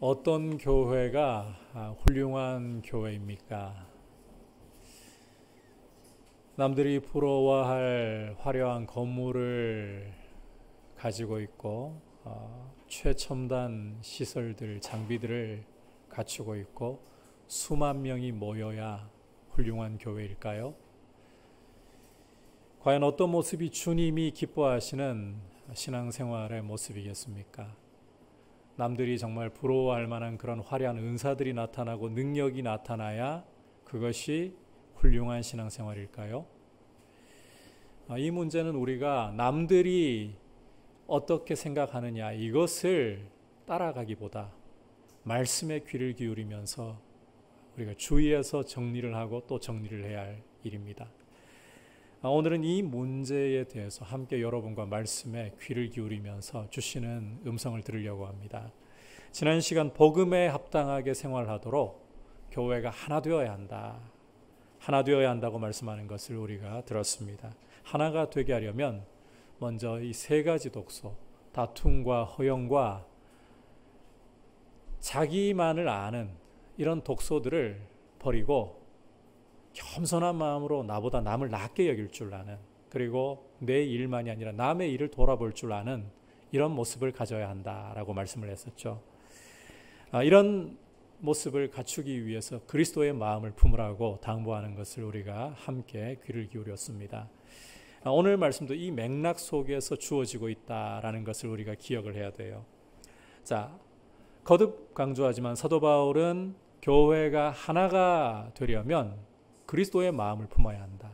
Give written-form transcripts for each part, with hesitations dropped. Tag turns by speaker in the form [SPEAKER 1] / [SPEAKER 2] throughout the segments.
[SPEAKER 1] 어떤 교회가 훌륭한 교회입니까? 남들이 부러워할 화려한 건물을 가지고 있고 최첨단 시설들, 장비들을 갖추고 있고 수만 명이 모여야 훌륭한 교회일까요? 과연 어떤 모습이 주님이 기뻐하시는 신앙생활의 모습이겠습니까? 남들이 정말 부러워할 만한 그런 화려한 은사들이 나타나고 능력이 나타나야 그것이 훌륭한 신앙생활일까요? 이 문제는 우리가 남들이 어떻게 생각하느냐 이것을 따라가기보다 말씀에 귀를 기울이면서 우리가 주의해서 정리를 하고 또 정리를 해야 할 일입니다. 오늘은 이 문제에 대해서 함께 여러분과 말씀에 귀를 기울이면서 주시는 음성을 들으려고 합니다. 지난 시간 복음에 합당하게 생활하도록 교회가 하나 되어야 한다. 하나 되어야 한다고 말씀하는 것을 우리가 들었습니다. 하나가 되게 하려면 먼저 이 세 가지 독소, 다툼과 허영과 자기만을 아는 이런 독소들을 버리고 겸손한 마음으로 나보다 남을 낮게 여길 줄 아는, 그리고 내 일만이 아니라 남의 일을 돌아볼 줄 아는 이런 모습을 가져야 한다라고 말씀을 했었죠. 이런 모습을 갖추기 위해서 그리스도의 마음을 품으라고 당부하는 것을 우리가 함께 귀를 기울였습니다. 오늘 말씀도 이 맥락 속에서 주어지고 있다라는 것을 우리가 기억을 해야 돼요. 자, 거듭 강조하지만 사도 바울은 교회가 하나가 되려면 그리스도의 마음을 품어야 한다.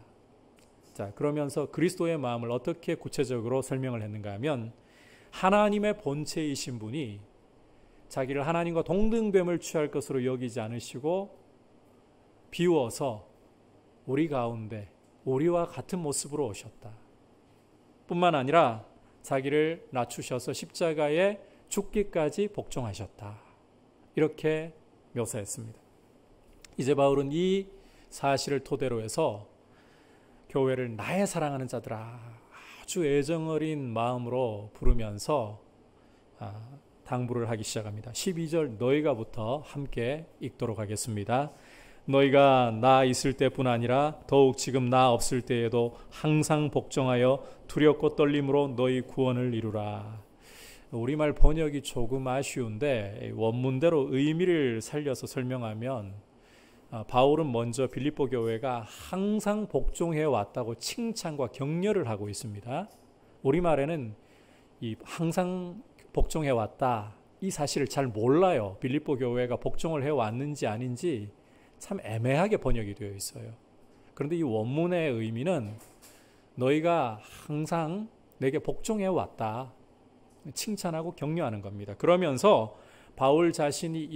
[SPEAKER 1] 자, 그러면서 그리스도의 마음을 어떻게 구체적으로 설명을 했는가 하면 하나님의 본체이신 분이 자기를 하나님과 동등됨을 취할 것으로 여기지 않으시고 비워서 우리 가운데 우리와 같은 모습으로 오셨다. 뿐만 아니라 자기를 낮추셔서 십자가에 죽기까지 복종하셨다. 이렇게 묘사했습니다. 이제 바울은 이 사실을 토대로 해서 교회를 나의 사랑하는 자들아 아주 애정어린 마음으로 부르면서 당부를 하기 시작합니다. 12절 너희가부터 함께 읽도록 하겠습니다. 너희가 나 있을 때뿐 아니라 더욱 지금 나 없을 때에도 항상 복종하여 두렵고 떨림으로 너희 구원을 이루라. 우리말 번역이 조금 아쉬운데 원문대로 의미를 살려서 설명하면 바울은 먼저 빌립보 교회가 항상 복종해 왔다고 칭찬과 격려를 하고 있습니다. 우리말에는 이 항상 복종해 왔다 이 사실을 잘 몰라요. 빌립보 교회가 복종을 해 왔는지 아닌지 참 애매하게 번역이 되어 있어요. 그런데 이 원문의 의미는 너희가 항상 내게 복종해 왔다 칭찬하고 격려하는 겁니다. 그러면서 바울 자신이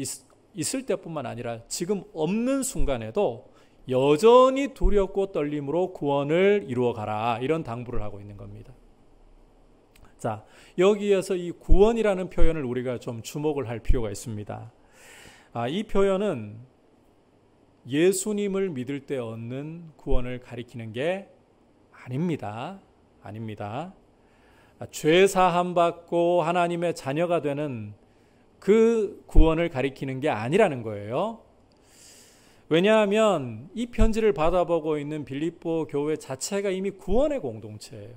[SPEAKER 1] 있을 때뿐만 아니라 지금 없는 순간에도 여전히 두렵고 떨림으로 구원을 이루어 가라 이런 당부를 하고 있는 겁니다. 자, 여기에서 이 구원이라는 표현을 우리가 좀 주목을 할 필요가 있습니다. 이 표현은 예수님을 믿을 때 얻는 구원을 가리키는 게 아닙니다. 죄 사함 받고 하나님의 자녀가 되는 그 구원을 가리키는 게 아니라는 거예요. 왜냐하면 이 편지를 받아보고 있는 빌립보 교회 자체가 이미 구원의 공동체예요.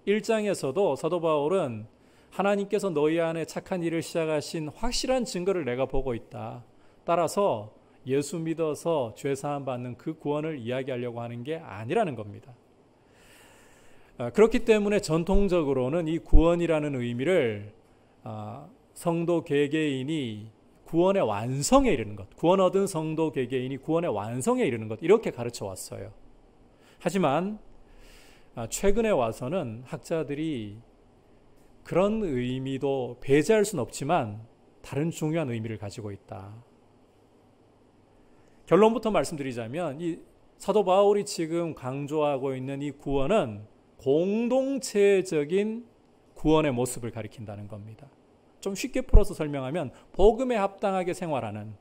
[SPEAKER 1] 1장에서도 사도 바울은 하나님께서 너희 안에 착한 일을 시작하신 확실한 증거를 내가 보고 있다. 따라서 예수 믿어서 죄 사함 받는 그 구원을 이야기하려고 하는 게 아니라는 겁니다. 그렇기 때문에 전통적으로는 이 구원이라는 의미를 성도 개개인이 구원의 완성에 이르는 것, 구원 얻은 성도 개개인이 구원의 완성에 이르는 것 이렇게 가르쳐 왔어요. 하지만 최근에 와서는 학자들이 그런 의미도 배제할 수는 없지만 다른 중요한 의미를 가지고 있다. 결론부터 말씀드리자면 이 사도 바울이 지금 강조하고 있는 이 구원은 공동체적인 구원의 모습을 가리킨다는 겁니다. 좀 쉽게 풀어서 설명하면 복음에 합당하게 생활하는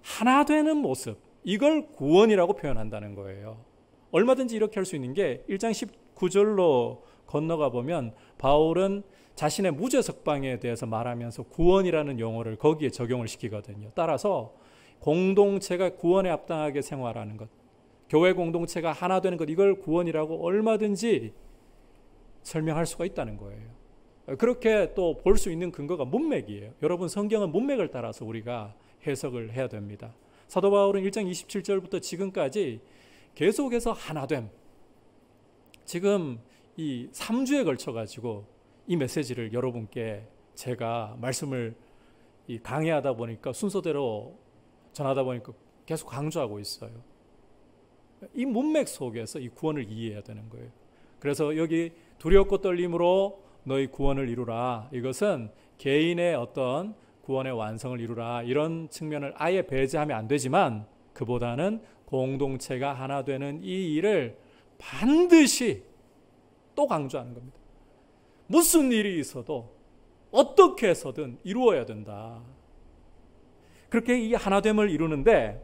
[SPEAKER 1] 하나 되는 모습, 이걸 구원이라고 표현한다는 거예요. 얼마든지 이렇게 할 수 있는 게 1장 19절로 건너가 보면 바울은 자신의 무죄 석방에 대해서 말하면서 구원이라는 용어를 거기에 적용을 시키거든요. 따라서 공동체가 구원에 합당하게 생활하는 것, 교회 공동체가 하나 되는 것, 이걸 구원이라고 얼마든지 설명할 수가 있다는 거예요. 그렇게 또 볼 수 있는 근거가 문맥이에요. 여러분, 성경은 문맥을 따라서 우리가 해석을 해야 됩니다. 사도 바울은 1장 27절부터 지금까지 계속해서 하나됨, 지금 이 3주에 걸쳐가지고 이 메시지를 여러분께 제가 말씀을 강해하다 보니까 순서대로 전하다 보니까 계속 강조하고 있어요. 이 문맥 속에서 이 구원을 이해해야 되는 거예요. 그래서 여기 두렵고 떨림으로 너희 구원을 이루라, 이것은 개인의 어떤 구원의 완성을 이루라, 이런 측면을 아예 배제하면 안 되지만 그보다는 공동체가 하나 되는 이 일을 반드시 또 강조하는 겁니다. 무슨 일이 있어도 어떻게 해서든 이루어야 된다. 그렇게 이 하나됨을 이루는데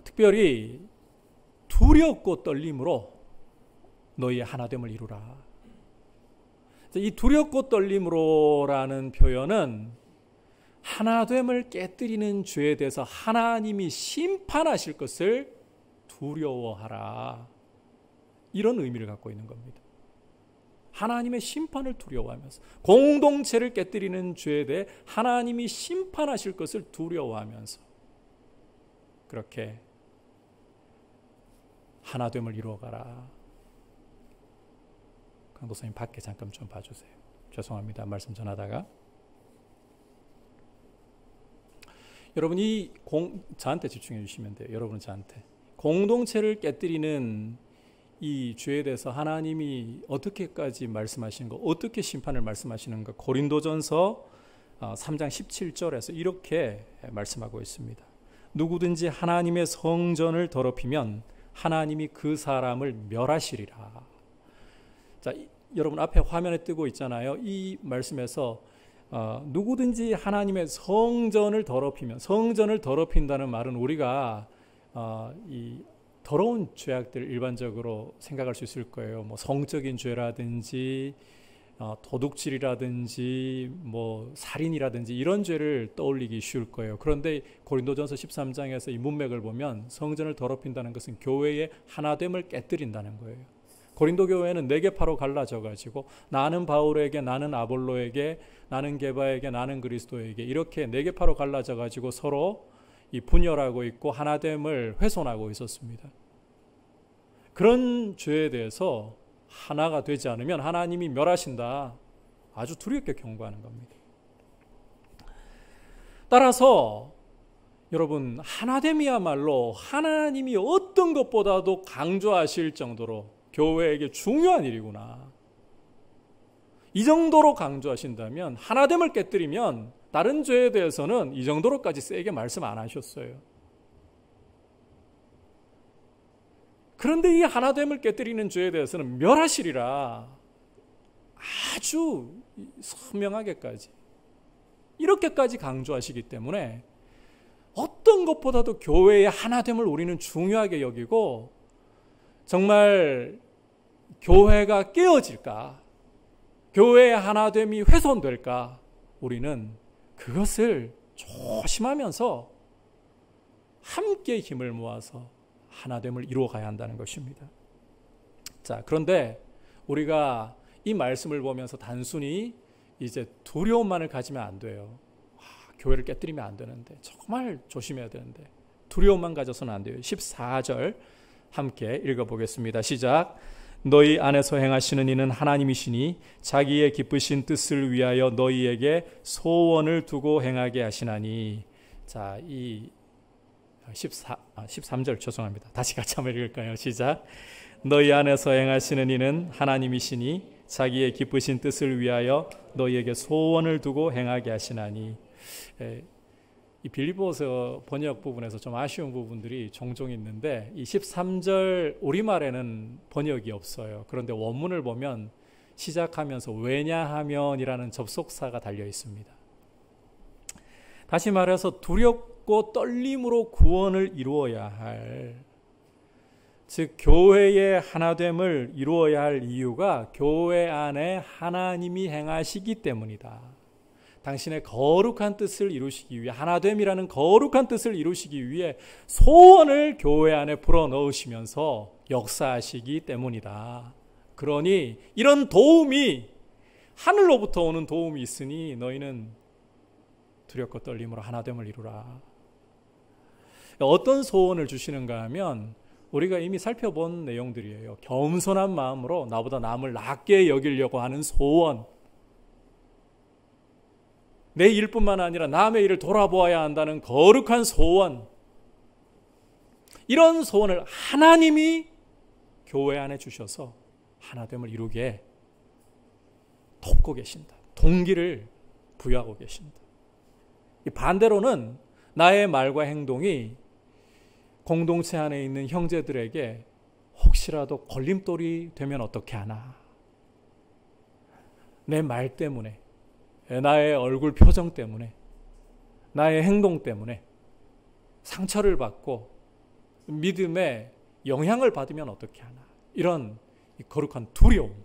[SPEAKER 1] 특별히 두렵고 떨림으로 너희의 하나됨을 이루라. 이 두렵고 떨림으로라는 표현은 하나됨을 깨뜨리는 죄에 대해서 하나님이 심판하실 것을 두려워하라, 이런 의미를 갖고 있는 겁니다. 하나님의 심판을 두려워하면서, 공동체를 깨뜨리는 죄에 대해 하나님이 심판하실 것을 두려워하면서 그렇게 하나됨을 이루어가라. 강도사님 밖에 잠깐 좀 봐주세요. 죄송합니다. 말씀 전하다가. 여러분이 저한테 집중해 주시면 돼요. 여러분은 저한테. 공동체를 깨뜨리는 이 죄에 대해서 하나님이 어떻게까지 말씀하시는 거, 어떻게 심판을 말씀하시는가, 고린도전서 3장 17절에서 이렇게 말씀하고 있습니다. 누구든지 하나님의 성전을 더럽히면 하나님이 그 사람을 멸하시리라. 자, 여러분 앞에 화면에 뜨고 있잖아요. 이 말씀에서 누구든지 하나님의 성전을 더럽히면, 성전을 더럽힌다는 말은 우리가 이 더러운 죄악들 일반적으로 생각할 수 있을 거예요. 뭐 성적인 죄라든지 도둑질이라든지 뭐 살인이라든지 이런 죄를 떠올리기 쉬울 거예요. 그런데 고린도전서 13장에서 이 문맥을 보면 성전을 더럽힌다는 것은 교회의 하나됨을 깨뜨린다는 거예요. 고린도 교회는 네 개파로 갈라져 가지고 나는 바울에게, 나는 아볼로에게, 나는 게바에게, 나는 그리스도에게, 이렇게 네 개파로 갈라져 가지고 서로 이 분열하고 있고 하나됨을 훼손하고 있었습니다. 그런 죄에 대해서 하나가 되지 않으면 하나님이 멸하신다, 아주 두렵게 경고하는 겁니다. 따라서 여러분, 하나됨이야말로 하나님이 어떤 것보다도 강조하실 정도로 교회에게 중요한 일이구나, 이 정도로 강조하신다면, 하나됨을 깨뜨리면 다른 죄에 대해서는 이 정도로까지 세게 말씀 안 하셨어요. 그런데 이 하나됨을 깨뜨리는 죄에 대해서는 멸하시리라, 아주 선명하게까지, 이렇게까지 강조하시기 때문에 어떤 것보다도 교회의 하나됨을 우리는 중요하게 여기고, 정말 교회가 깨어질까, 교회의 하나됨이 훼손될까, 우리는 그것을 조심하면서 함께 힘을 모아서 하나됨을 이루어가야 한다는 것입니다. 자, 그런데 우리가 이 말씀을 보면서 단순히 이제 두려움만을 가지면 안 돼요. 교회를 깨뜨리면 안 되는데, 정말 조심해야 되는데 두려움만 가져서는 안 돼요. 14절 함께 읽어보겠습니다. 시작. 너희 안에서 행하시는 이는 하나님이시니 자기의 기쁘신 뜻을 위하여 너희에게 소원을 두고 행하게 하시나니. 자, 이 13절 죄송합니다. 다시 같이 한번 읽을까요? 시작. 너희 안에서 행하시는 이는 하나님이시니 자기의 기쁘신 뜻을 위하여 너희에게 소원을 두고 행하게 하시나니. 이 빌립보서 번역 부분에서 좀 아쉬운 부분들이 종종 있는데, 이 13절 우리말에는 번역이 없어요. 그런데 원문을 보면 시작하면서 왜냐하면이라는 접속사가 달려 있습니다. 다시 말해서 두렵고 떨림으로 구원을 이루어야 할 즉 교회의 하나됨을 이루어야 할 이유가 교회 안에 하나님이 행하시기 때문이다. 당신의 거룩한 뜻을 이루시기 위해, 하나됨이라는 거룩한 뜻을 이루시기 위해 소원을 교회 안에 불어넣으시면서 역사하시기 때문이다. 그러니 이런 도움이, 하늘로부터 오는 도움이 있으니 너희는 두렵고 떨림으로 하나됨을 이루라. 어떤 소원을 주시는가 하면 우리가 이미 살펴본 내용들이에요. 겸손한 마음으로 나보다 남을 낮게 여기려고 하는 소원, 내 일뿐만 아니라 남의 일을 돌아보아야 한다는 거룩한 소원, 이런 소원을 하나님이 교회 안에 주셔서 하나됨을 이루게 돕고 계신다. 동기를 부여하고 계신다. 반대로는 나의 말과 행동이 공동체 안에 있는 형제들에게 혹시라도 걸림돌이 되면 어떻게 하나, 내 말 때문에, 나의 얼굴 표정 때문에, 나의 행동 때문에 상처를 받고 믿음에 영향을 받으면 어떻게 하나, 이런 거룩한 두려움,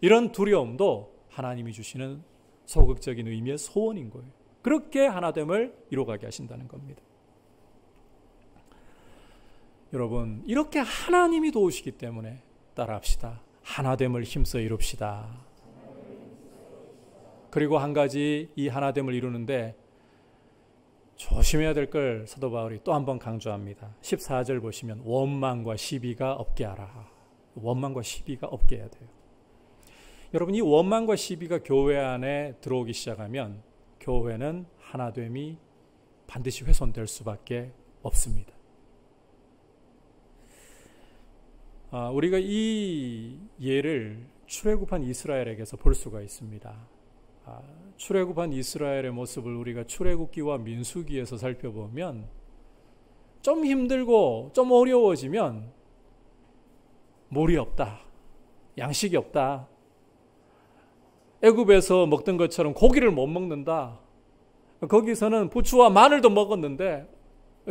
[SPEAKER 1] 이런 두려움도 하나님이 주시는 소극적인 의미의 소원인 거예요. 그렇게 하나됨을 이루어가게 하신다는 겁니다. 여러분, 이렇게 하나님이 도우시기 때문에 따라합시다. 하나됨을 힘써 이룹시다. 그리고 한 가지, 이 하나됨을 이루는데 조심해야 될 걸 사도 바울이 또 한 번 강조합니다. 14절 보시면 원망과 시비가 없게 하라. 원망과 시비가 없게 해야 돼요. 여러분, 이 원망과 시비가 교회 안에 들어오기 시작하면 교회는 하나됨이 반드시 훼손될 수밖에 없습니다. 우리가 이 예를 출애굽한 이스라엘에게서 볼 수가 있습니다. 출애굽한 이스라엘의 모습을 우리가 출애굽기와 민수기에서 살펴보면 좀 힘들고 좀 어려워지면 물이 없다, 양식이 없다, 애굽에서 먹던 것처럼 고기를 못 먹는다, 거기서는 부추와 마늘도 먹었는데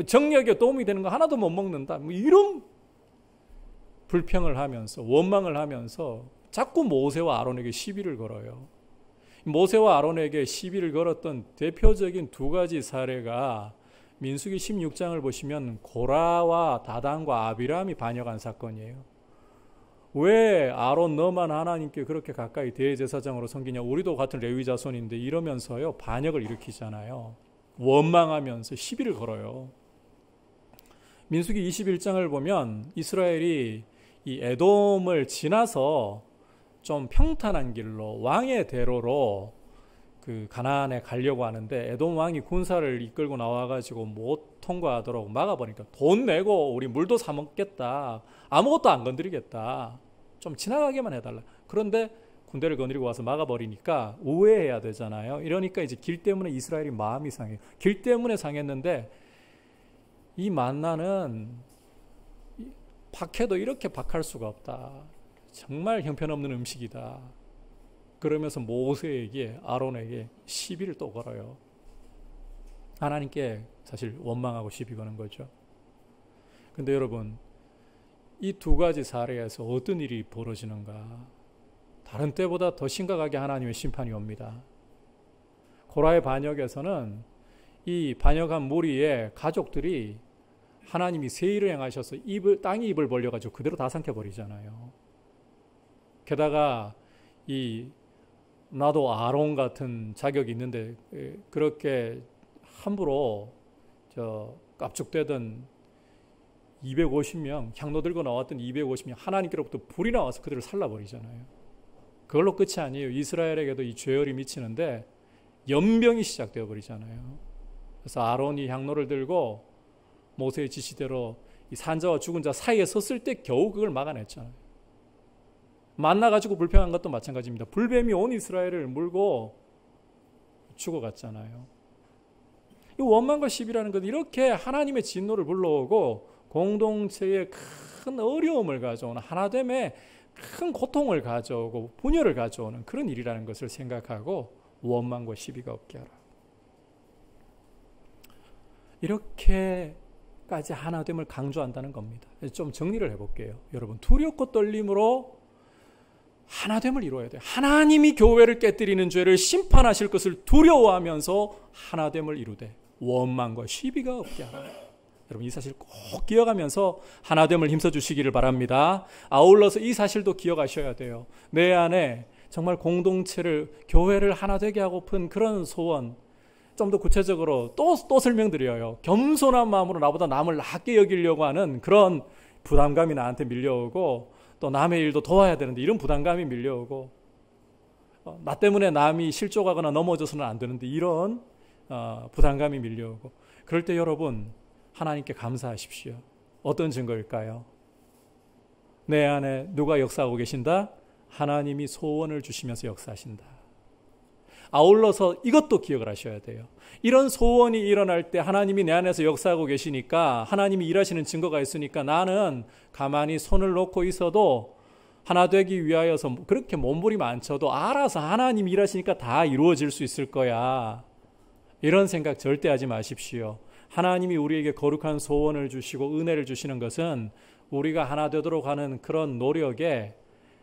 [SPEAKER 1] 정력에 도움이 되는 거 하나도 못 먹는다, 이런 불평을 하면서 원망을 하면서 자꾸 모세와 아론에게 시비를 걸어요. 모세와 아론에게 시비를 걸었던 대표적인 두 가지 사례가 민수기 16장을 보시면 고라와 다단과 아비람이 반역한 사건이에요. 왜 아론 너만 하나님께 그렇게 가까이 대제사장으로 섬기냐, 우리도 같은 레위 자손인데, 이러면서요 반역을 일으키잖아요. 원망하면서 시비를 걸어요. 민수기 21장을 보면 이스라엘이 이 에돔을 지나서 좀 평탄한 길로 왕의 대로로 그 가나안에 가려고 하는데, 에돔 왕이 군사를 이끌고 나와가지고 못 통과하도록 막아버리니까 돈 내고 우리 물도 사 먹겠다, 아무것도 안 건드리겠다, 좀 지나가게만 해달라. 그런데 군대를 거느리고 와서 막아버리니까 우회해야 되잖아요. 이러니까 이제 길 때문에 이스라엘이 마음이 상해요. 길 때문에 상했는데 이 만나는 박해도 이렇게 박할 수가 없다, 정말 형편없는 음식이다. 그러면서 모세에게, 아론에게 시비를 또 걸어요. 하나님께 사실 원망하고 시비 거는 거죠. 근데 여러분, 이 두 가지 사례에서 어떤 일이 벌어지는가? 다른 때보다 더 심각하게 하나님의 심판이 옵니다. 고라의 반역에서는 이 반역한 무리의 가족들이 하나님이 세일을 행하셔서 땅이 입을 벌려가지고 그대로 다 삼켜버리잖아요. 게다가 나도 아론 같은 자격이 있는데 그렇게 함부로 깝죽대던 250명, 향로 들고 나왔던 250명, 하나님께로부터 불이 나와서 그들을 살라버리잖아요. 그걸로 끝이 아니에요. 이스라엘에게도 이 죄열이 미치는데 연병이 시작되어 버리잖아요. 그래서 아론이 향로를 들고 모세의 지시대로 이 산자와 죽은 자 사이에 섰을 때 겨우 그걸 막아냈잖아요. 만나가지고 불평한 것도 마찬가지입니다. 불뱀이 온 이스라엘을 물고 죽어갔잖아요. 이 원망과 시비라는 것, 이렇게 하나님의 진노를 불러오고 공동체에 큰 어려움을 가져오는, 하나됨에 큰 고통을 가져오고 분열을 가져오는 그런 일이라는 것을 생각하고 원망과 시비가 없게 하라. 이렇게 끝까지 하나됨을 강조한다는 겁니다. 좀 정리를 해볼게요. 여러분, 두렵고 떨림으로 하나됨을 이루어야 돼요. 하나님이 교회를 깨뜨리는 죄를 심판하실 것을 두려워하면서 하나됨을 이루되 원망과 시비가 없게 하라. 여러분, 이 사실 꼭 기억하면서 하나됨을 힘써주시기를 바랍니다. 아울러서 이 사실도 기억하셔야 돼요. 내 안에 정말 공동체를, 교회를 하나 되게 하고픈 그런 소원, 좀 더 구체적으로 또 설명드려요. 겸손한 마음으로 나보다 남을 낮게 여기려고 하는 그런 부담감이 나한테 밀려오고, 또 남의 일도 도와야 되는데 이런 부담감이 밀려오고, 나 때문에 남이 실족하거나 넘어져서는 안 되는데 이런 부담감이 밀려오고, 그럴 때 여러분, 하나님께 감사하십시오. 어떤 증거일까요? 내 안에 누가 역사하고 계신다? 하나님이 소원을 주시면서 역사하신다. 아울러서 이것도 기억을 하셔야 돼요. 이런 소원이 일어날 때 하나님이 내 안에서 역사하고 계시니까, 하나님이 일하시는 증거가 있으니까 나는 가만히 손을 놓고 있어도 하나 되기 위하여서 그렇게 몸부림 안 쳐도 알아서 하나님이 일하시니까 다 이루어질 수 있을 거야. 이런 생각 절대 하지 마십시오. 하나님이 우리에게 거룩한 소원을 주시고 은혜를 주시는 것은 우리가 하나 되도록 하는 그런 노력에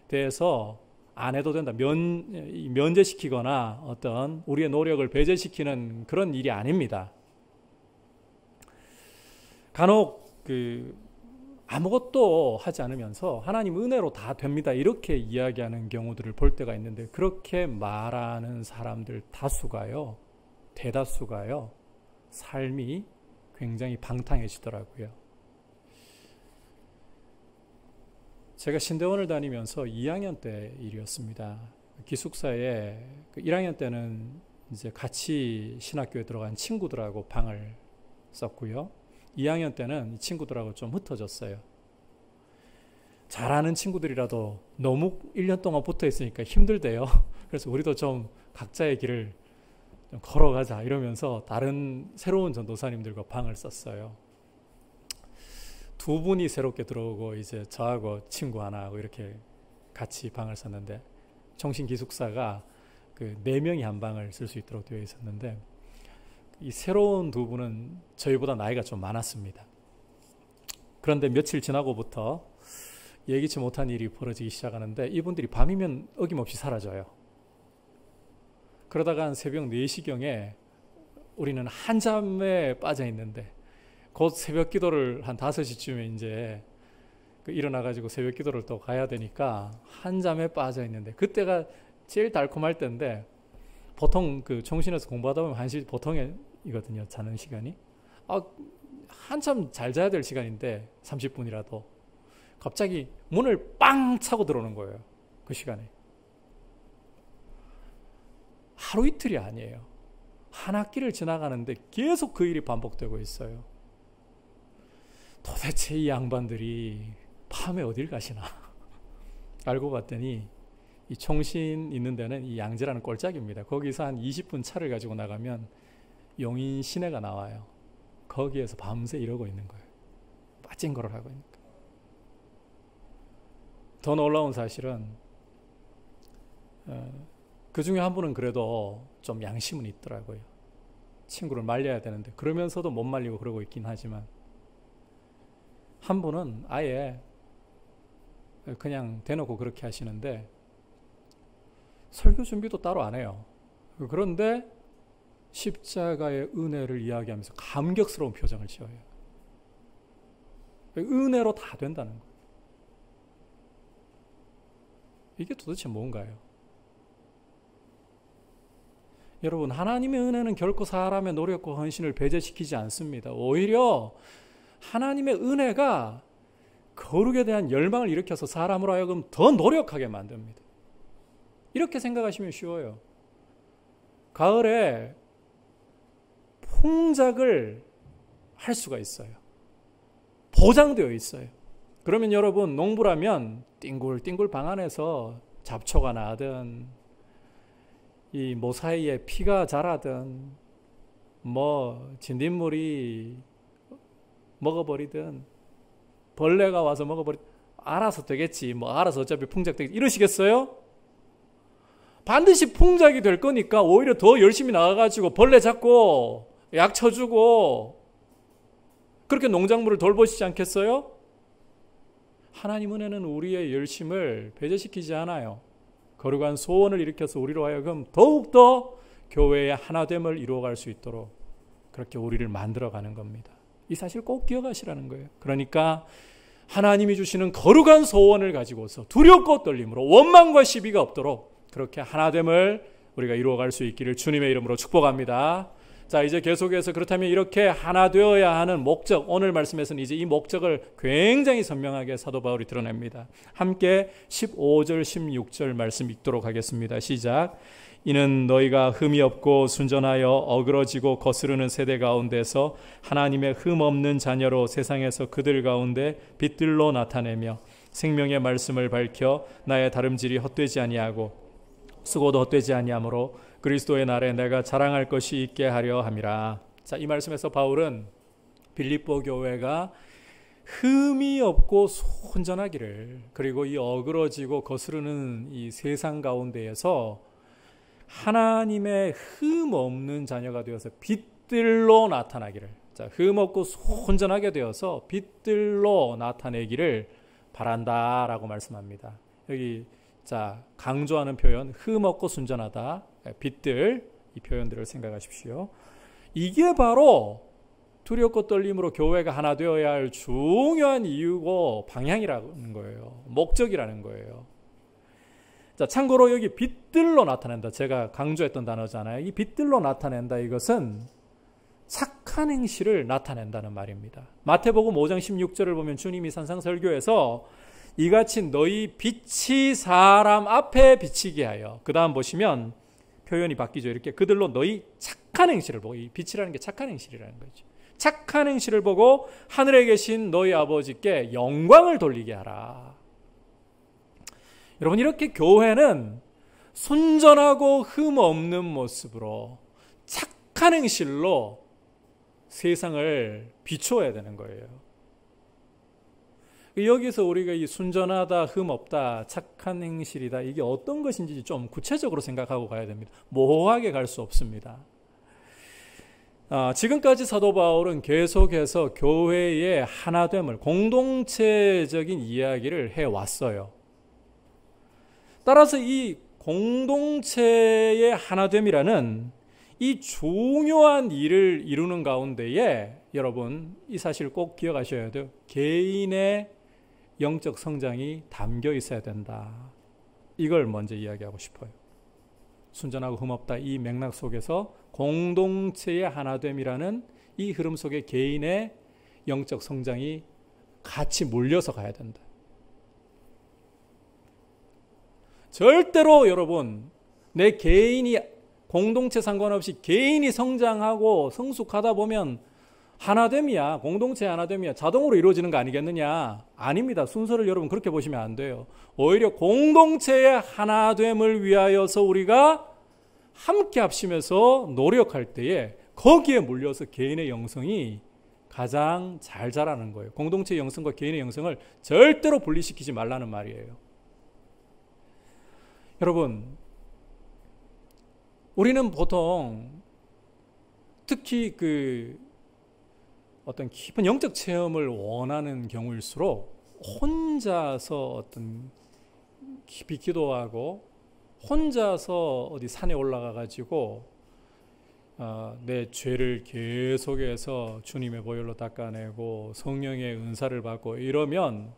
[SPEAKER 1] 대해서 안 해도 된다. 면제시키거나 어떤 우리의 노력을 배제시키는 그런 일이 아닙니다. 간혹 아무것도 하지 않으면서 하나님 은혜로 다 됩니다, 이렇게 이야기하는 경우들을 볼 때가 있는데, 그렇게 말하는 사람들 대다수가요, 삶이 굉장히 방탕해지더라고요. 제가 신대원을 다니면서 2학년 때 일이었습니다. 기숙사에 1학년 때는 이제 같이 신학교에 들어간 친구들하고 방을 썼고요. 2학년 때는 이 친구들하고 좀 흩어졌어요. 잘하는 친구들이라도 너무 1년 동안 붙어 있으니까 힘들대요. 그래서 우리도 좀 각자의 길을 좀 걸어가자 이러면서 다른 새로운 전도사님들과 방을 썼어요. 두 분이 새롭게 들어오고 이제 저하고 친구 하나하고 이렇게 같이 방을 썼는데, 총신 기숙사가 4명이 한 방을 쓸 수 있도록 되어 있었는데, 이 새로운 두 분은 저희보다 나이가 좀 많았습니다. 그런데 며칠 지나고부터 예기치 못한 일이 벌어지기 시작하는데, 이분들이 밤이면 어김없이 사라져요. 그러다가 한 새벽 4시경에 우리는 한잠에 빠져 있는데, 곧 새벽 기도를 한 5시쯤에 이제 일어나가지고 새벽 기도를 또 가야 되니까 한잠에 빠져 있는데, 그때가 제일 달콤할 때인데, 보통 총신에서 공부하다 보면 1시 보통이거든요, 자는 시간이. 한참 잘 자야 될 시간인데 30분이라도 갑자기 문을 빵 차고 들어오는 거예요, 그 시간에. 하루 이틀이 아니에요. 한 학기를 지나가는데 계속 그 일이 반복되고 있어요. 도대체 이 양반들이 밤에 어딜 가시나 알고 봤더니, 이 총신 있는 데는 이 양재라는 꼴짝입니다. 거기서 한 20분 차를 가지고 나가면 용인 시내가 나와요. 거기에서 밤새 이러고 있는 거예요. 빠찡거를 하고 있는 거예요. 더 놀라운 사실은 그 중에 한 분은 그래도 좀 양심은 있더라고요. 친구를 말려야 되는데 그러면서도 못 말리고 그러고 있긴 하지만, 한 분은 아예 그냥 대놓고 그렇게 하시는데 설교 준비도 따로 안 해요. 그런데 십자가의 은혜를 이야기하면서 감격스러운 표정을 지어요. 은혜로 다 된다는 거예요. 이게 도대체 뭔가요? 여러분, 하나님의 은혜는 결코 사람의 노력과 헌신을 배제시키지 않습니다. 오히려 하나님의 은혜가 거룩에 대한 열망을 일으켜서 사람으로 하여금 더 노력하게 만듭니다. 이렇게 생각하시면 쉬워요. 가을에 풍작을 할 수가 있어요. 보장되어 있어요. 그러면 여러분, 농부라면 띵굴띵굴 방 안에서 잡초가 나든 이 모 사이에 피가 자라든 진딧물이 먹어버리든 벌레가 와서 먹어버리든 알아서 되겠지, 알아서 어차피 풍작 되겠지 이러시겠어요? 반드시 풍작이 될 거니까 오히려 더 열심히 나가가지고 벌레 잡고 약 쳐주고 그렇게 농작물을 돌보시지 않겠어요? 하나님 은혜는 우리의 열심을 배제시키지 않아요. 거룩한 소원을 일으켜서 우리로 하여금 더욱더 교회의 하나됨을 이루어갈 수 있도록 그렇게 우리를 만들어가는 겁니다. 이 사실 꼭 기억하시라는 거예요. 그러니까 하나님이 주시는 거룩한 소원을 가지고서 두렵고 떨림으로 원망과 시비가 없도록 그렇게 하나됨을 우리가 이루어갈 수 있기를 주님의 이름으로 축복합니다. 자, 이제 계속해서 그렇다면 이렇게 하나 되어야 하는 목적, 오늘 말씀에서는 이제 이 목적을 굉장히 선명하게 사도 바울이 드러냅니다. 함께 15절 16절 말씀 읽도록 하겠습니다. 시작. 이는 너희가 흠이 없고 순전하여 어그러지고 거스르는 세대 가운데서 하나님의 흠 없는 자녀로 세상에서 그들 가운데 빛들로 나타내며 생명의 말씀을 밝혀 나의 다름질이 헛되지 아니하고 수고도 헛되지 아니하므로 그리스도의 날에 내가 자랑할 것이 있게 하려 함이라. 자, 이 말씀에서 바울은 빌립보 교회가 흠이 없고 순전하기를, 그리고 이 어그러지고 거스르는 이 세상 가운데에서 하나님의 흠 없는 자녀가 되어서 빛들로 나타나기를, 자, 흠 없고 순전하게 되어서 빛들로 나타내기를 바란다라고 말씀합니다. 여기 자, 강조하는 표현, 흠 없고 순전하다, 빛들, 이 표현들을 생각하십시오. 이게 바로 두렵고 떨림으로 교회가 하나 되어야 할 중요한 이유고 방향이라는 거예요. 목적이라는 거예요. 자, 참고로 여기 빛들로 나타낸다, 제가 강조했던 단어잖아요. 이 빛들로 나타낸다, 이것은 착한 행실을 나타낸다는 말입니다. 마태복음 5장 16절을 보면 주님이 산상설교에서 이같이 너희 빛이 사람 앞에 비치게 하여, 그 다음 보시면 표현이 바뀌죠. 이렇게 그들로 너희 착한 행실을 보고, 이 빛이라는 게 착한 행실이라는 거죠. 착한 행실을 보고 하늘에 계신 너희 아버지께 영광을 돌리게 하라. 여러분, 이렇게 교회는 순전하고 흠 없는 모습으로 착한 행실로 세상을 비추어야 되는 거예요. 여기서 우리가 이 순전하다, 흠 없다, 착한 행실이다, 이게 어떤 것인지 좀 구체적으로 생각하고 가야 됩니다. 모호하게 갈 수 없습니다. 지금까지 사도 바울은 계속해서 교회의 하나됨을, 공동체적인 이야기를 해왔어요. 따라서 이 공동체의 하나됨이라는 이 중요한 일을 이루는 가운데에 여러분, 이 사실 꼭 기억하셔야 돼요. 개인의 영적 성장이 담겨 있어야 된다. 이걸 먼저 이야기하고 싶어요. 순전하고 흠없다, 이 맥락 속에서 공동체의 하나됨이라는 이 흐름 속에 개인의 영적 성장이 같이 몰려서 가야 된다. 절대로 여러분, 내 개인이, 공동체 상관없이 개인이 성장하고 성숙하다 보면 하나됨이야, 공동체 하나됨이야, 자동으로 이루어지는 거 아니겠느냐? 아닙니다. 순서를 여러분 그렇게 보시면 안 돼요. 오히려 공동체의 하나됨을 위하여서 우리가 함께 합심해서 노력할 때에 거기에 물려서 개인의 영성이 가장 잘 자라는 거예요. 공동체의 영성과 개인의 영성을 절대로 분리시키지 말라는 말이에요. 여러분, 우리는 보통 특히 어떤 깊은 영적 체험을 원하는 경우일수록 혼자서 어떤 깊이 기도하고 혼자서 어디 산에 올라가 가지고 내 죄를 계속해서 주님의 보혈로 닦아내고 성령의 은사를 받고 이러면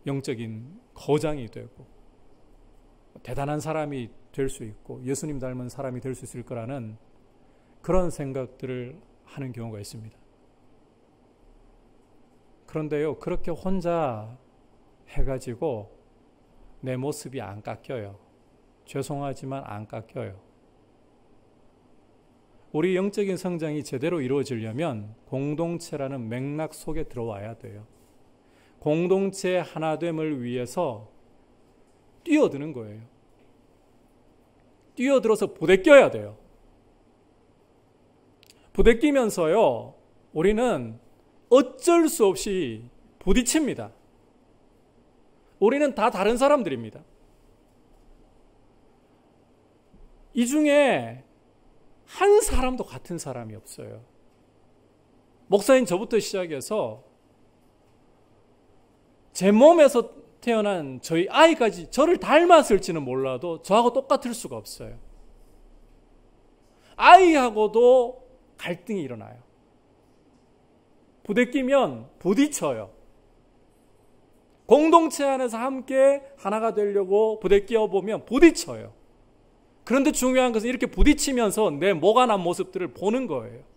[SPEAKER 1] 영적인 거장이 되고 대단한 사람이 될 수 있고 예수님 닮은 사람이 될 수 있을 거라는 그런 생각들을 하는 경우가 있습니다. 그런데요, 그렇게 혼자 해가지고 내 모습이 안 깎여요. 죄송하지만 안 깎여요. 우리 영적인 성장이 제대로 이루어지려면 공동체라는 맥락 속에 들어와야 돼요. 공동체 하나됨을 위해서 뛰어드는 거예요. 뛰어들어서 부대껴야 돼요. 부대끼면서요, 우리는 어쩔 수 없이 부딪힙니다. 우리는 다 다른 사람들입니다. 이 중에 한 사람도 같은 사람이 없어요. 목사인 저부터 시작해서 제 몸에서 태어난 저희 아이까지 저를 닮았을지는 몰라도 저하고 똑같을 수가 없어요. 아이하고도 갈등이 일어나요. 부대끼면 부딪혀요. 공동체 안에서 함께 하나가 되려고 부대끼어 보면 부딪혀요. 그런데 중요한 것은 이렇게 부딪히면서 내 모가 난 모습들을 보는 거예요.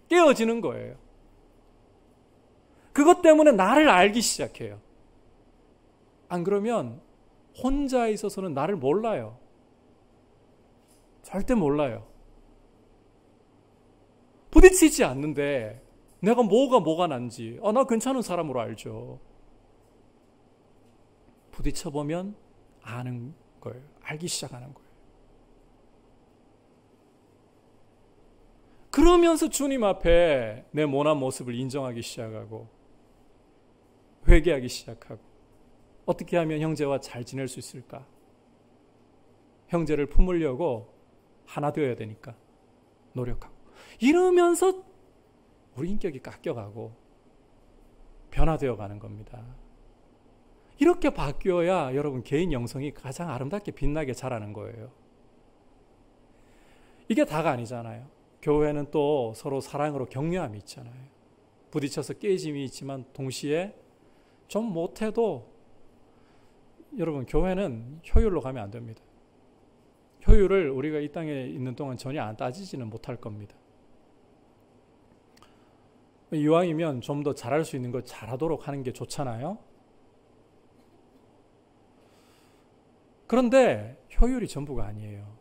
[SPEAKER 1] 깨어지는 거예요. 그것 때문에 나를 알기 시작해요. 안 그러면 혼자 있어서는 나를 몰라요. 절대 몰라요. 부딪히지 않는데 내가 뭐가 난지 나 괜찮은 사람으로 알죠. 부딪혀보면 아는 거예요. 알기 시작하는 거예요. 그러면서 주님 앞에 내 모난 모습을 인정하기 시작하고 회개하기 시작하고 어떻게 하면 형제와 잘 지낼 수 있을까? 형제를 품으려고 하나 되어야 되니까 노력하고 이러면서 우리 인격이 깎여가고 변화되어 가는 겁니다. 이렇게 바뀌어야 여러분 개인 영성이 가장 아름답게 빛나게 자라는 거예요. 이게 다가 아니잖아요. 교회는 또 서로 사랑으로 격려함이 있잖아요. 부딪혀서 깨짐이 있지만 동시에 좀 못해도 여러분 교회는 효율로 가면 안 됩니다. 효율을 우리가 이 땅에 있는 동안 전혀 안 따지지는 못할 겁니다. 이왕이면 좀 더 잘할 수 있는 걸 잘하도록 하는 게 좋잖아요. 그런데 효율이 전부가 아니에요.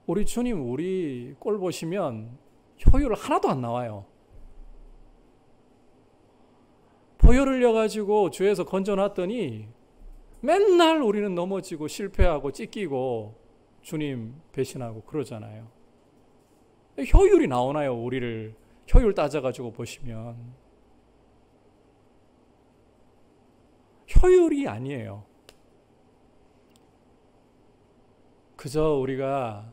[SPEAKER 1] 우리 주님 우리 꼴 보시면 효율 하나도 안 나와요. 포효 흘려가지고 주에서 건져놨더니 맨날 우리는 넘어지고 실패하고 찢기고 주님 배신하고 그러잖아요. 효율이 나오나요? 우리를 효율 따져가지고 보시면 효율이 아니에요. 그저 우리가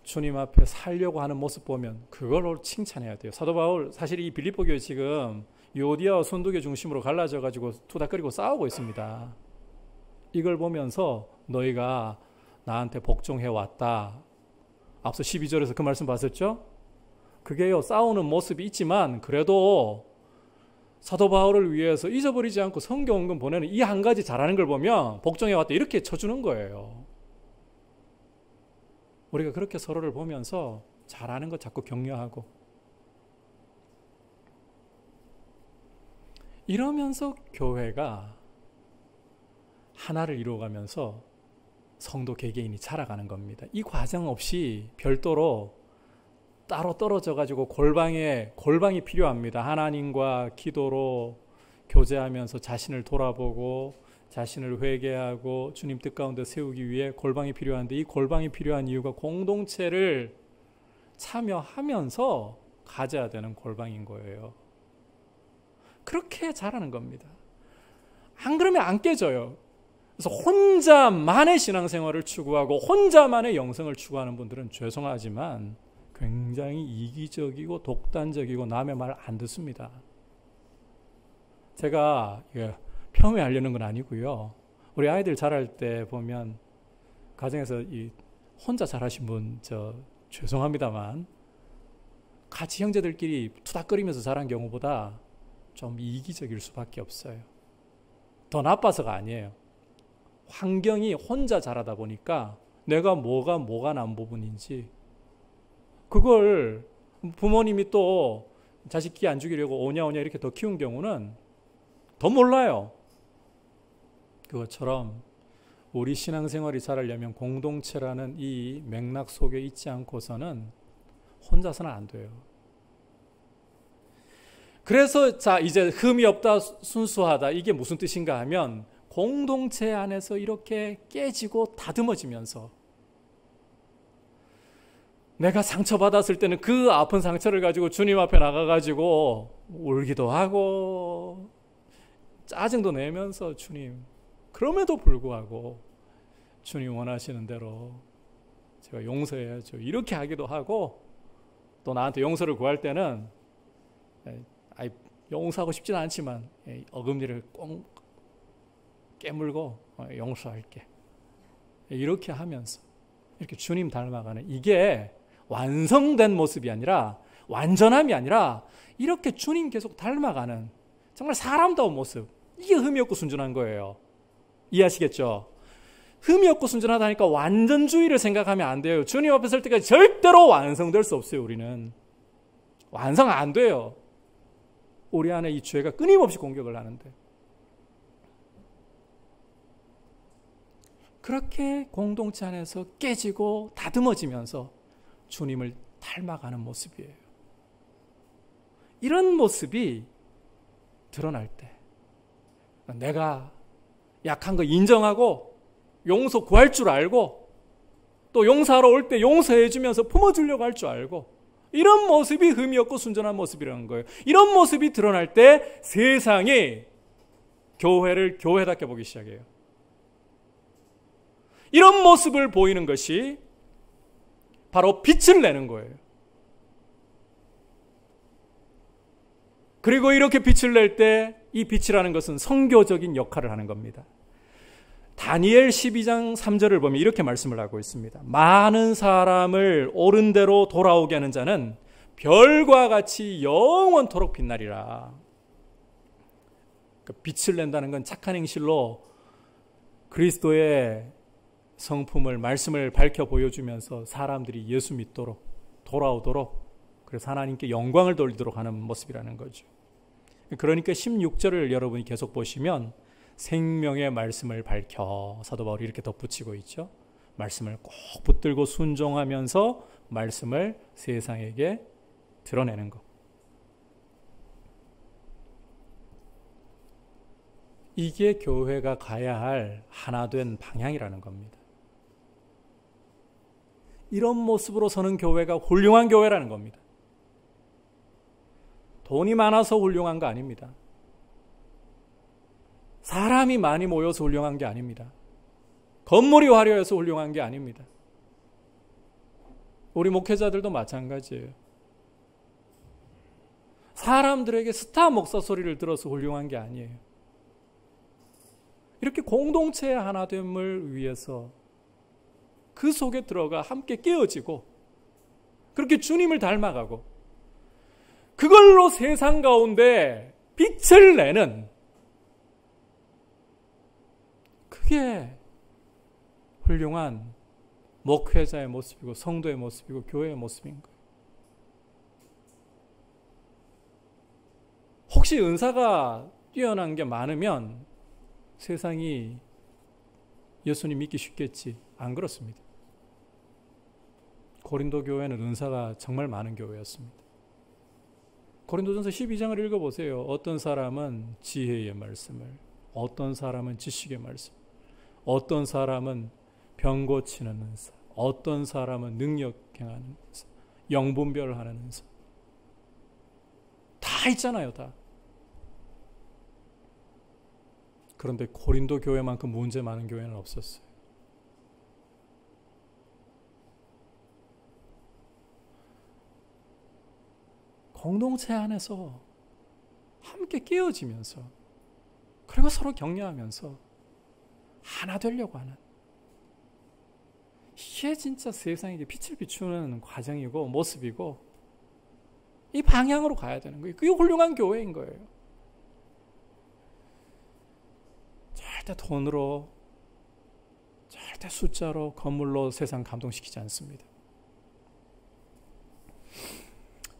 [SPEAKER 1] 주님 앞에 살려고 하는 모습 보면 그걸로 칭찬해야 돼요. 사도 바울 사실 이 빌립보 교회 지금 유오디아와 순두교 중심으로 갈라져 가지고 투닥거리고 싸우고 있습니다. 이걸 보면서 너희가 나한테 복종해 왔다. 앞서 12절에서 그 말씀 봤었죠? 그게요 싸우는 모습이 있지만 그래도 사도 바울을 위해서 잊어버리지 않고 성경 은근 보내는 이 한 가지 잘하는 걸 보면 복종해 왔다 이렇게 쳐주는 거예요. 우리가 그렇게 서로를 보면서 잘하는 것 자꾸 격려하고 이러면서 교회가 하나를 이루어가면서 성도 개개인이 자라가는 겁니다. 이 과정 없이 별도로 따로 떨어져 가지고 골방이 필요합니다. 하나님과 기도로 교제하면서 자신을 돌아보고 자신을 회개하고 주님 뜻 가운데 세우기 위해 골방이 필요한데 이 골방이 필요한 이유가 공동체를 참여하면서 가져야 되는 골방인 거예요. 그렇게 자라는 겁니다. 안 그러면 안 깨져요. 그래서 혼자만의 신앙생활을 추구하고 혼자만의 영성을 추구하는 분들은 죄송하지만 굉장히 이기적이고 독단적이고 남의 말 안 듣습니다. 제가 폄훼하려는 건 아니고요. 우리 아이들 자랄 때 보면 가정에서 이 혼자 자라신 분 죄송합니다만 같이 형제들끼리 투닥거리면서 자란 경우보다 좀 이기적일 수밖에 없어요. 더 나빠서가 아니에요. 환경이 혼자 자라다 보니까 내가 뭐가 난 부분인지 그걸 부모님이 또 자식 기 안 죽이려고 오냐오냐 이렇게 더 키운 경우는 더 몰라요. 그것처럼 우리 신앙생활이 자라려면 공동체라는 이 맥락 속에 있지 않고서는 혼자서는 안 돼요. 그래서 이제 흠이 없다 순수하다 이게 무슨 뜻인가 하면 공동체 안에서 이렇게 깨지고 다듬어지면서 내가 상처받았을 때는 그 아픈 상처를 가지고 주님 앞에 나가가지고 울기도 하고 짜증도 내면서 주님 그럼에도 불구하고 주님 원하시는 대로 제가 용서해야죠 이렇게 하기도 하고 또 나한테 용서를 구할 때는 용서하고 싶지는 않지만 어금니를 꼭 깨물고 용서할게. 이렇게 하면서 이렇게 주님 닮아가는, 이게 완성된 모습이 아니라, 완전함이 아니라 이렇게 주님 계속 닮아가는 정말 사람다운 모습, 이게 흠이 없고 순전한 거예요. 이해하시겠죠? 흠이 없고 순전하다니까 완전주의를 생각하면 안 돼요. 주님 앞에 설 때까지 절대로 완성될 수 없어요. 우리는 완성 안 돼요. 우리 안에 이 죄가 끊임없이 공격을 하는데, 그렇게 공동체 안에서 깨지고 다듬어지면서 주님을 닮아가는 모습이에요. 이런 모습이 드러날 때, 내가 약한 거 인정하고 용서 구할 줄 알고, 또 용서하러 올 때 용서해 주면서 품어주려고 할 줄 알고, 이런 모습이 흠이 없고 순전한 모습이라는 거예요. 이런 모습이 드러날 때 세상이 교회를 교회답게 보기 시작해요. 이런 모습을 보이는 것이 바로 빛을 내는 거예요. 그리고 이렇게 빛을 낼 때 이 빛이라는 것은 선교적인 역할을 하는 겁니다. 다니엘 12장 3절을 보면 이렇게 말씀을 하고 있습니다. 많은 사람을 옳은 대로 돌아오게 하는 자는 별과 같이 영원토록 빛나리라. 빛을 낸다는 건 착한 행실로 그리스도의 성품을, 말씀을 밝혀 보여주면서 사람들이 예수 믿도록, 돌아오도록, 그래서 하나님께 영광을 돌리도록 하는 모습이라는 거죠. 그러니까 16절을 여러분이 계속 보시면 생명의 말씀을 밝혀, 사도 바울이 이렇게 덧붙이고 있죠. 말씀을 꼭 붙들고 순종하면서 말씀을 세상에게 드러내는 것. 이게 교회가 가야 할 하나된 방향이라는 겁니다. 이런 모습으로 서는 교회가 훌륭한 교회라는 겁니다. 돈이 많아서 훌륭한 거 아닙니다. 사람이 많이 모여서 훌륭한 게 아닙니다. 건물이 화려해서 훌륭한 게 아닙니다. 우리 목회자들도 마찬가지예요. 사람들에게 스타 목사 소리를 들어서 훌륭한 게 아니에요. 이렇게 공동체의 하나됨을 위해서 그 속에 들어가 함께 깨어지고, 그렇게 주님을 닮아가고, 그걸로 세상 가운데 빛을 내는, 그게 훌륭한 목회자의 모습이고 성도의 모습이고 교회의 모습인 거예요. 혹시 은사가 뛰어난 게 많으면 세상이 예수님 믿기 쉽겠지? 안 그렇습니다. 고린도 교회는 은사가 정말 많은 교회였습니다. 고린도전서 12장을 읽어보세요. 어떤 사람은 지혜의 말씀을, 어떤 사람은 지식의 말씀, 어떤 사람은 병 고치는 은사, 어떤 사람은 능력 행하는 은사, 영분별하는 은사, 다 있잖아요. 다. 그런데 고린도 교회만큼 문제 많은 교회는 없었어요. 공동체 안에서 함께 깨어지면서, 그리고 서로 격려하면서 하나 되려고 하는, 이게 진짜 세상에게 빛을 비추는 과정이고 모습이고, 이 방향으로 가야 되는 거예요. 그게 훌륭한 교회인 거예요. 절대 돈으로, 절대 숫자로, 건물로 세상 감동시키지 않습니다.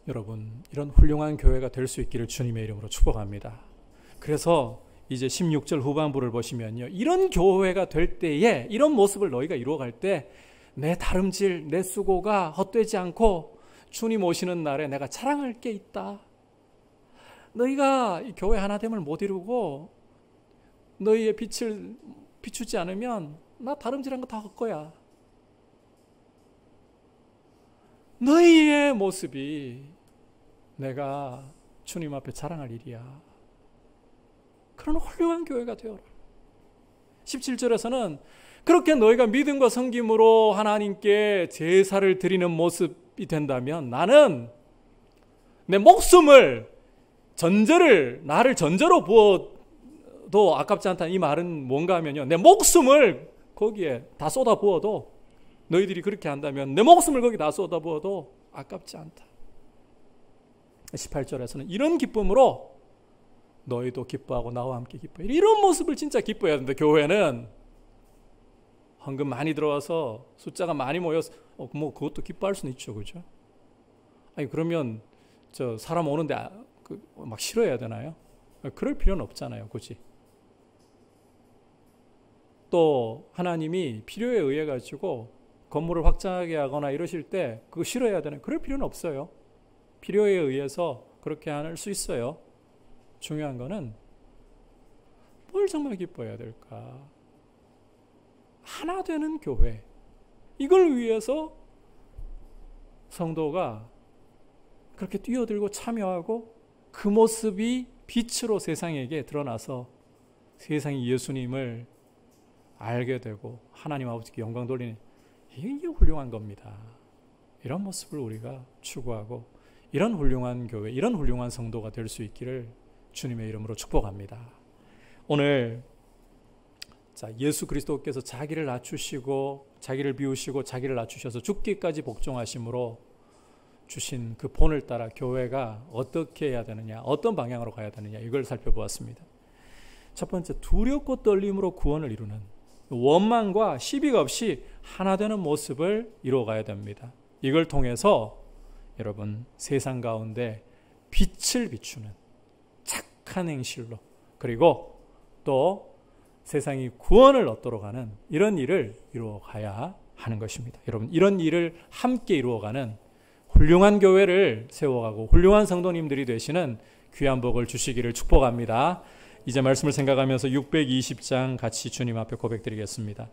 [SPEAKER 1] 여러분, 이런 훌륭한 교회가 될 수 있기를 주님의 이름으로 축복합니다. 그래서 이제 16절 후반부를 보시면요, 이런 교회가 될 때에, 이런 모습을 너희가 이루어갈 때 내 다름질, 내 수고가 헛되지 않고 주님 오시는 날에 내가 자랑할 게 있다. 너희가 이 교회 하나됨을 못 이루고 너희의 빛을 비추지 않으면 나 다름질한 거 다 헛거야. 너희의 모습이 내가 주님 앞에 자랑할 일이야. 그런 훌륭한 교회가 되어라. 17절에서는 그렇게 너희가 믿음과 섬김으로 하나님께 제사를 드리는 모습이 된다면 나는 내 목숨을 나를 전제로 부어도 아깝지 않다. 이 말은 뭔가 하면요, 내 목숨을 거기에 다 쏟아 부어도, 너희들이 그렇게 한다면 내 목숨을 거기 다 쏟아 부어도 아깝지 않다. 18절에서는 이런 기쁨으로 너희도 기뻐하고 나와 함께 기뻐해. 이런 모습을 진짜 기뻐해야 된다. 교회는 헌금 많이 들어와서 숫자가 많이 모여서 뭐 그것도 기뻐할 수는 있죠, 그죠? 아니 그러면 저 사람 오는데 막 싫어해야 되나요? 그럴 필요는 없잖아요, 굳이. 또 하나님이 필요에 의해 가지고 건물을 확장하게 하거나 이러실 때 그거 싫어해야 되나요? 그럴 필요는 없어요. 필요에 의해서 그렇게 할 수 있어요. 중요한 거는 뭘 정말 기뻐해야 될까? 하나 되는 교회. 이걸 위해서 성도가 그렇게 뛰어들고 참여하고 그 모습이 빛으로 세상에게 드러나서 세상이 예수님을 알게 되고 하나님 아버지께 영광 돌리는, 이게 훌륭한 겁니다. 이런 모습을 우리가 추구하고 이런 훌륭한 교회, 이런 훌륭한 성도가 될 수 있기를 주님의 이름으로 축복합니다. 오늘 예수 그리스도께서 자기를 낮추시고 자기를 비우시고 자기를 낮추셔서 죽기까지 복종하심으로 주신 그 본을 따라 교회가 어떻게 해야 되느냐, 어떤 방향으로 가야 되느냐, 이걸 살펴보았습니다. 첫 번째, 두렵고 떨림으로 구원을 이루는, 원망과 시비가 없이 하나 되는 모습을 이루어가야 됩니다. 이걸 통해서 여러분 세상 가운데 빛을 비추는 착한 행실로, 그리고 또 세상이 구원을 얻도록 하는 이런 일을 이루어가야 하는 것입니다. 여러분, 이런 일을 함께 이루어가는 훌륭한 교회를 세워가고 훌륭한 성도님들이 되시는 귀한 복을 주시기를 축복합니다. 이제 말씀을 생각하면서 620장 같이 주님 앞에 고백드리겠습니다.